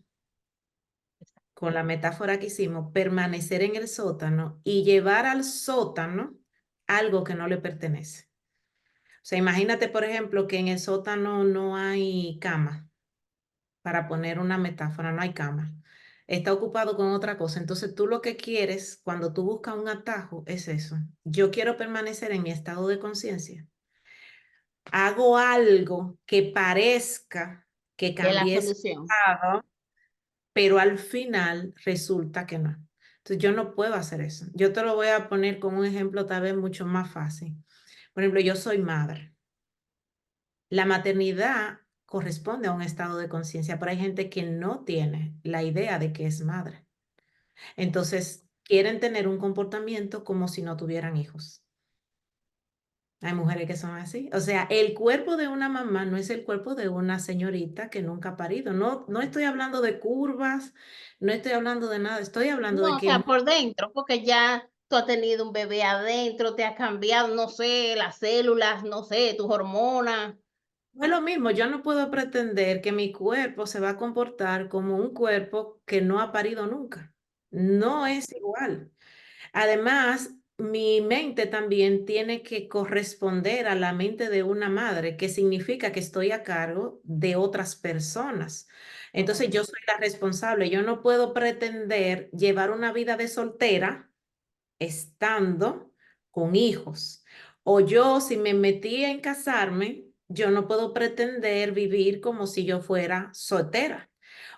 con la metáfora que hicimos, permanecer en el sótano y llevar al sótano algo que no le pertenece. O sea, imagínate, por ejemplo, que en el sótano no hay cama, para poner una metáfora, no hay cama. Está ocupado con otra cosa. Entonces tú lo que quieres cuando tú buscas un atajo es eso. Yo quiero permanecer en mi estado de conciencia. Hago algo que parezca que Que la cambié ese solución. estado, pero al final resulta que no. Entonces yo no puedo hacer eso. Yo te lo voy a poner con un ejemplo tal vez mucho más fácil. Por ejemplo, yo soy madre. La maternidad corresponde a un estado de conciencia, pero hay gente que no tiene la idea de que es madre. Entonces, quieren tener un comportamiento como si no tuvieran hijos. Hay mujeres que son así. O sea, el cuerpo de una mamá no es el cuerpo de una señorita que nunca ha parido. No, no estoy hablando de curvas, no estoy hablando de nada. Estoy hablando de No, o que sea, por dentro, porque ya tú has tenido un bebé adentro, te ha cambiado, no sé, las células, no sé, tus hormonas. no es lo mismo. Yo no puedo pretender que mi cuerpo se va a comportar como un cuerpo que no ha parido nunca. No es igual. Además, mi mente también tiene que corresponder a la mente de una madre, que significa que estoy a cargo de otras personas. Entonces, Correcto. yo soy la responsable. Yo no puedo pretender llevar una vida de soltera estando con hijos. O yo, si me metí en casarme, yo no puedo pretender vivir como si yo fuera soltera.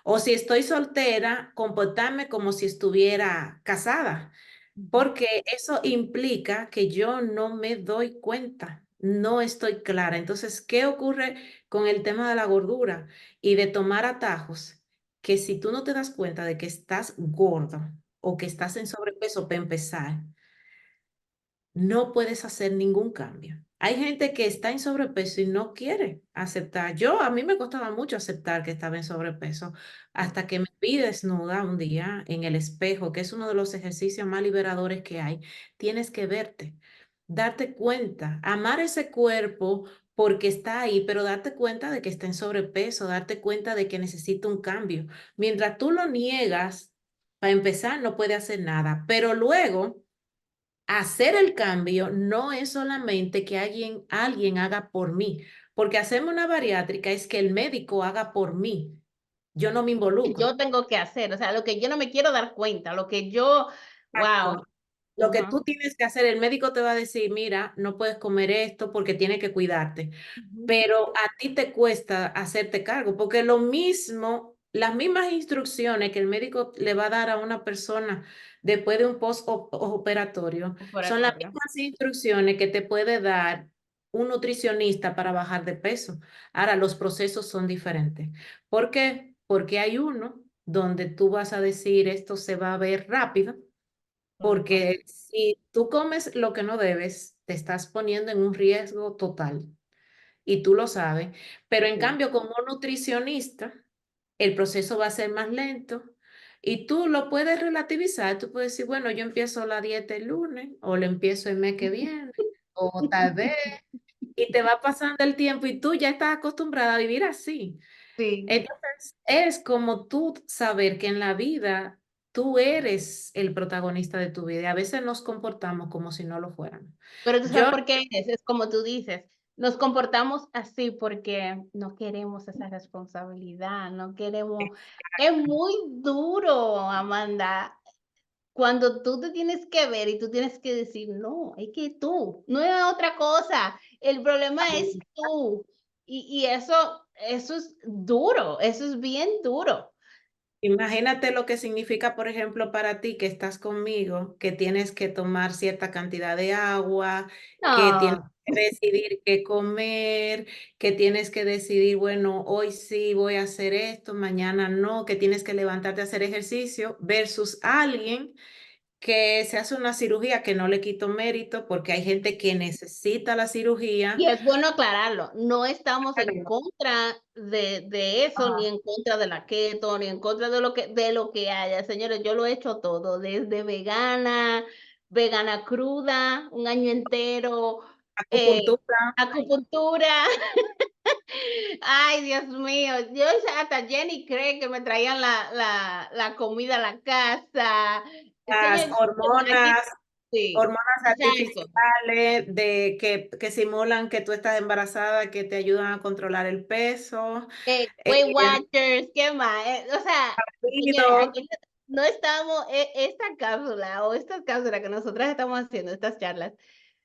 O si estoy soltera, comportarme como si estuviera casada, Ujú. porque eso implica que yo no me doy cuenta no estoy clara. Entonces, ¿qué ocurre con el tema de la gordura y de tomar atajos? Que si tú no te das cuenta de que estás gordo o que estás en sobrepeso para empezar, no puedes hacer ningún cambio. Hay gente que está en sobrepeso y no quiere aceptar. A mí me costaba mucho aceptar que estaba en sobrepeso hasta que me vi desnuda un día en el espejo, que es uno de los ejercicios más liberadores que hay. Tienes que verte, darte cuenta, amar ese cuerpo porque está ahí, pero darte cuenta de que está en sobrepeso, darte cuenta de que necesita un cambio. Mientras tú lo niegas, para empezar, no puede hacer nada, pero luego hacer el cambio no es solamente que alguien haga por mí, porque hacerme una bariátrica es que el médico haga por mí. Yo no me Que involucro. yo tengo que hacer, o sea, lo que yo no me quiero dar cuenta, lo que yo, wow, Exacto. Lo que ajá, tú tienes que hacer, el médico te va a decir, mira, no puedes comer esto porque tiene que cuidarte. ujú, Pero a ti te cuesta hacerte cargo, porque lo mismo, las mismas instrucciones que el médico le va a dar a una persona después de un post-operatorio son las operatorio. mismas instrucciones que te puede dar un nutricionista para bajar de peso. Ahora, los procesos son diferentes. ¿Por qué? Porque hay uno donde tú vas a decir esto se va a ver rápido, Ajá, porque si tú comes lo que no debes, te estás poniendo en un riesgo total y tú lo sabes, pero en sí. cambio como nutricionista, el proceso va a ser más lento y tú lo puedes relativizar, tú puedes decir, bueno, yo empiezo la dieta el lunes o lo empiezo el mes que viene o tal vez, y te va pasando el tiempo y tú ya estás acostumbrada a vivir así. Sí, Entonces, es como tú saber que en la vida tú eres el protagonista de tu vida y a veces nos comportamos como si no lo fuéramos. pero ¿tú sabes Yo, por qué es? Es como tú dices, nos comportamos así porque no queremos esa responsabilidad, no queremos es muy duro, Amanda, cuando tú te tienes que ver y tú tienes que decir: "No, es que tú, no es otra cosa, el problema es tú". Y eso es duro, eso es bien duro. imagínate lo que significa, por ejemplo, para ti que estás conmigo, que tienes que tomar cierta cantidad de agua, que tienes No, que decidir qué comer, que tienes que decidir, bueno, hoy sí voy a hacer esto, mañana no, que tienes que levantarte a hacer ejercicio, versus alguien que se hace una cirugía, que no le quito mérito, porque hay gente que necesita la cirugía. y es bueno aclararlo, no estamos en contra de eso, ni en contra de la keto, ni en contra de lo que haya. Señores, yo lo he hecho todo, desde vegana, vegana cruda, un año entero, eh, Acupuntura, acupuntura. Ay, Dios mío, yo hasta Jenny cree que me traían la comida a la casa. las Señor, aquí hormonas. sí, Hormonas exacto. artificiales que simulan que tú estás embarazada, que te ayudan a controlar el peso, Weight Watchers, ¿qué más? O sea, señores, ruido. aquí no estamos, esta cápsula o estas cápsulas que nosotras estamos haciendo, estas charlas,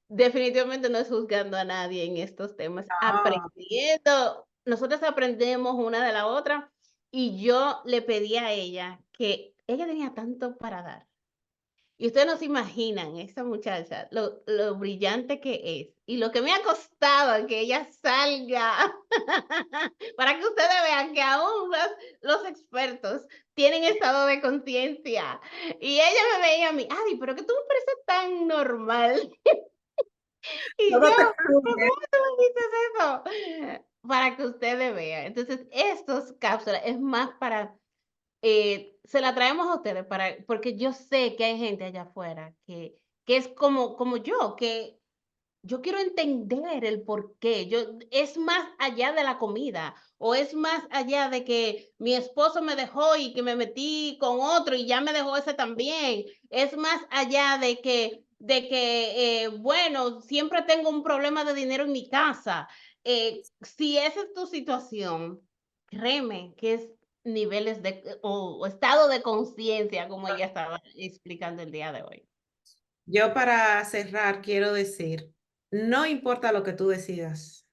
definitivamente no es juzgando a nadie en estos temas, No, aprendiendo. Nosotras aprendemos una de la otra y yo le pedí a ella que ella tenía tanto para dar. Y ustedes no se imaginan, esa muchacha, lo brillante que es y lo que me ha costado que ella salga, para que ustedes vean que aún los expertos tienen estado de conciencia. Y ella me veía a mí, Adi, pero que tú me pareces tan normal. Y yo, todo te ¿pero fluye. cómo tú me dices eso? Para que ustedes vean. Entonces, estos cápsulas es más para se la traemos a ustedes porque yo sé que hay gente allá afuera que es como yo, que yo quiero entender el porqué. Es más allá de la comida, o es más allá de que mi esposo me dejó y que me metí con otro y ya me dejó ese también. Es más allá bueno, siempre tengo un problema de dinero en mi casa. Si esa es tu situación, créeme que es niveles o estado de conciencia, como ella estaba explicando el día de hoy. Yo para cerrar quiero decir, no importa lo que tú decidas.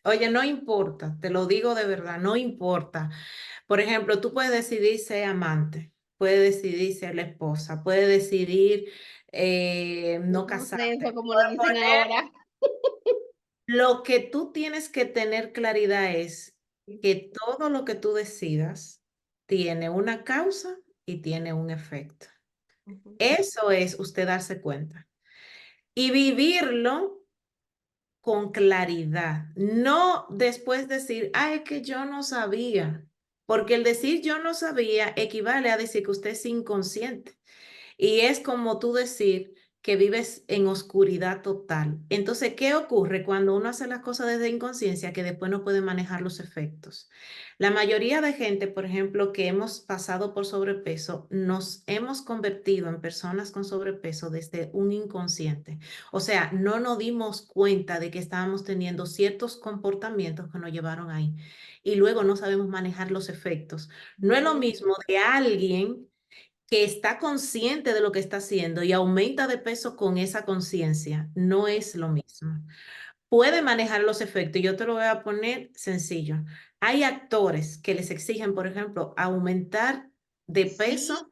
Oye, no importa, te lo digo de verdad, no importa. Por ejemplo, tú puedes decidir ser amante, puedes decidir ser la esposa, puedes decidir no No sé casarte. eso como lo dicen ahora. Lo que tú tienes que tener claridad es que todo lo que tú decidas tiene una causa y tiene un efecto. Ujú, Eso es usted darse cuenta y vivirlo con claridad, no después decir, ay, es que yo no sabía, porque el decir yo no sabía equivale a decir que usted es inconsciente. Y es como tú decir que vives en oscuridad total. Entonces, ¿qué ocurre cuando uno hace las cosas desde inconsciencia que después no puede manejar los efectos? La mayoría de gente, por ejemplo, que hemos pasado por sobrepeso, nos hemos convertido en personas con sobrepeso desde un inconsciente. O sea, no nos dimos cuenta de que estábamos teniendo ciertos comportamientos que nos llevaron ahí. Y luego no sabemos manejar los efectos. No es lo ujú, mismo de alguien que está consciente de lo que está haciendo y aumenta de peso con esa conciencia, no es lo mismo. Puede manejar los efectos. Yo te lo voy a poner sencillo. Hay actores que les exigen, por ejemplo, aumentar de sí, peso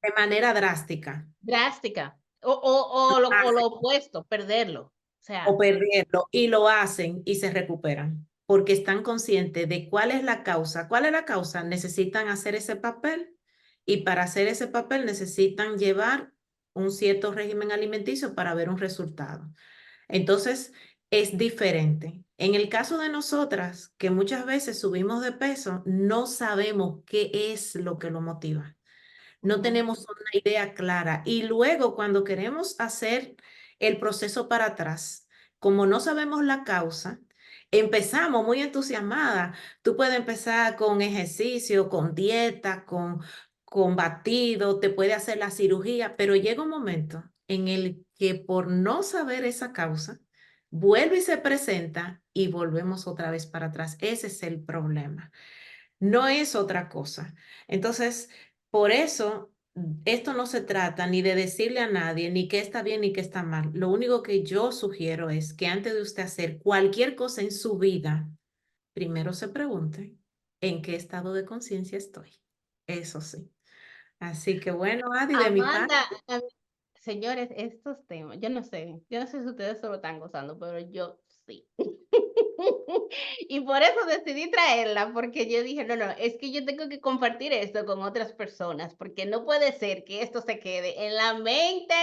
de manera drástica. drástica. Lo O lo hacen opuesto, perderlo. O o sea, perderlo y lo hacen y se recuperan porque están conscientes de cuál es la causa. ¿Cuál es la causa? Necesitan hacer ese papel y para hacer ese papel necesitan llevar un cierto régimen alimenticio para ver un resultado. Entonces, es diferente. En el caso de nosotras, que muchas veces subimos de peso, no sabemos qué es lo que lo motiva. No ujú, tenemos una idea clara. Y luego, cuando queremos hacer el proceso para atrás, como no sabemos la causa, empezamos muy entusiasmada. Tú puedes empezar con ejercicio, con dieta, con batido, te puede hacer la cirugía, pero llega un momento en el que por no saber esa causa, vuelve y se presenta y volvemos otra vez para atrás. Ese es el problema. No es otra cosa. Entonces, por eso, esto no se trata ni de decirle a nadie ni qué está bien ni qué está mal. Lo único que yo sugiero es que antes de usted hacer cualquier cosa en su vida, primero se pregunte en qué estado de conciencia estoy. Eso sí. Así que bueno, Adi, de mi parte. Amanda, señores, estos temas, yo no sé si ustedes se lo están gozando, pero yo sí. Y por eso decidí traerla, porque yo dije, no, no, es que yo tengo que compartir esto con otras personas, porque no puede ser que esto se quede en la mente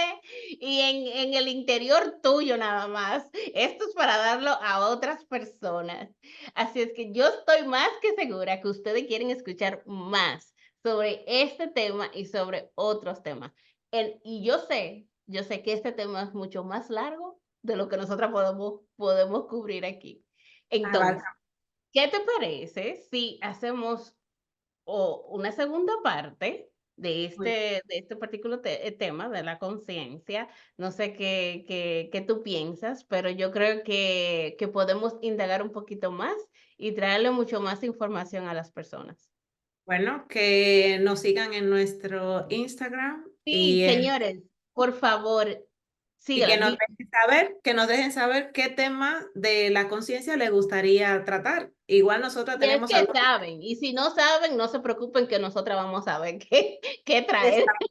y en el interior tuyo nada más. Esto es para darlo a otras personas. Así es que yo estoy más que segura que ustedes quieren escuchar más sobre este tema y sobre otros temas. Y yo sé que este tema es mucho más largo de lo que nosotros podemos cubrir aquí. Entonces, Abarca. ¿qué te parece si hacemos una segunda parte de este particular tema de la conciencia? No sé qué tú piensas, pero yo creo que podemos indagar un poquito más y traerle mucho más información a las personas. Bueno, que nos sigan en nuestro Instagram Sí, señores, por favor, y síguela. que nos dejen saber qué tema de la conciencia les gustaría tratar. Igual nosotros Y es tenemos que algo. saben, y si no saben, no se preocupen que nosotras vamos a ver qué traer. Exacto.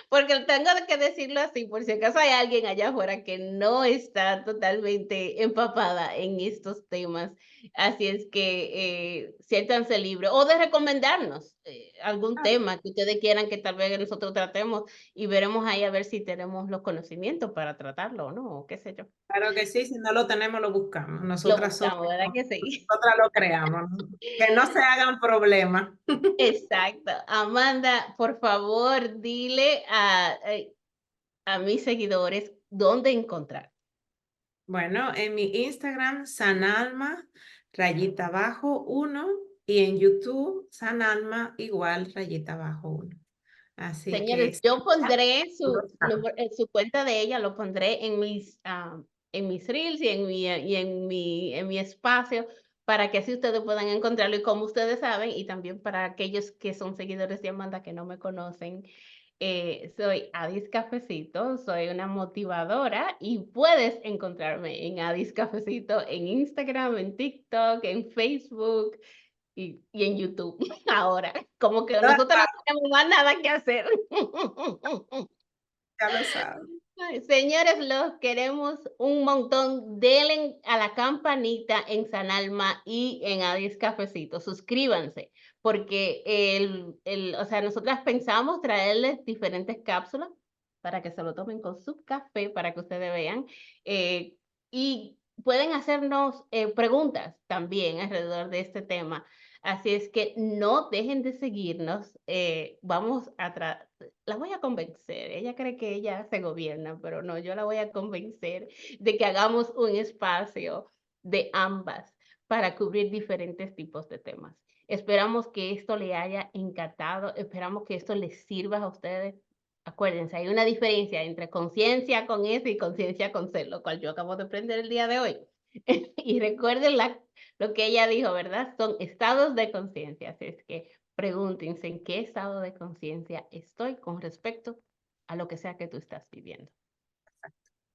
Porque tengo que decirlo así, por si acaso hay alguien allá afuera que no está totalmente empapada en estos temas. Así es que siéntanse libres o de recomendarnos algún tema que ustedes quieran que tal vez nosotros tratemos y veremos ahí a ver si tenemos los conocimientos para tratarlo o no, o qué sé yo. Claro que sí, si no lo tenemos, lo buscamos. Lo Nosotras somos, buscamos, ¿verdad que sí? nosotras lo creamos. ¿No? Que no se hagan problemas. Exacto. Amanda, por favor, dile a mis seguidores dónde encontrar. Bueno, en mi Instagram, Sanalma, rayita abajo uno, y en YouTube, Sanalma, igual, rayita abajo uno. Así que, Señores, yo pondré tú lo sabes. su cuenta de ella, lo pondré en mis reels en mi espacio para que así ustedes puedan encontrarlo y como ustedes saben, y también para aquellos que son seguidores de Amanda que no me conocen, soy Adis Cafecito, soy una motivadora y puedes encontrarme en Adis Cafecito en Instagram, en TikTok, en Facebook y en YouTube ahora. Como que Ya nosotros no tenemos más nada que hacer. ya lo sabes. Ay, señores, los queremos un montón. Denle a la campanita en San Alma y en Adis Cafecito. Suscríbanse, porque o sea, nosotras pensamos traerles diferentes cápsulas para que se lo tomen con su café, para que ustedes vean. eh, y pueden hacernos preguntas también alrededor de este tema. Así es que no dejen de seguirnos. Vamos a la voy a convencer. Ella cree que ella se gobierna, pero no, yo la voy a convencer de que hagamos un espacio de ambas para cubrir diferentes tipos de temas. Esperamos que esto le haya encantado, esperamos que esto les sirva a ustedes. Acuérdense, hay una diferencia entre conciencia con S y conciencia con C, lo cual yo acabo de aprender el día de hoy. Y recuerden lo que ella dijo, ¿verdad? Son estados de conciencia. Así es que pregúntense en qué estado de conciencia estoy con respecto a lo que sea que tú estás viviendo.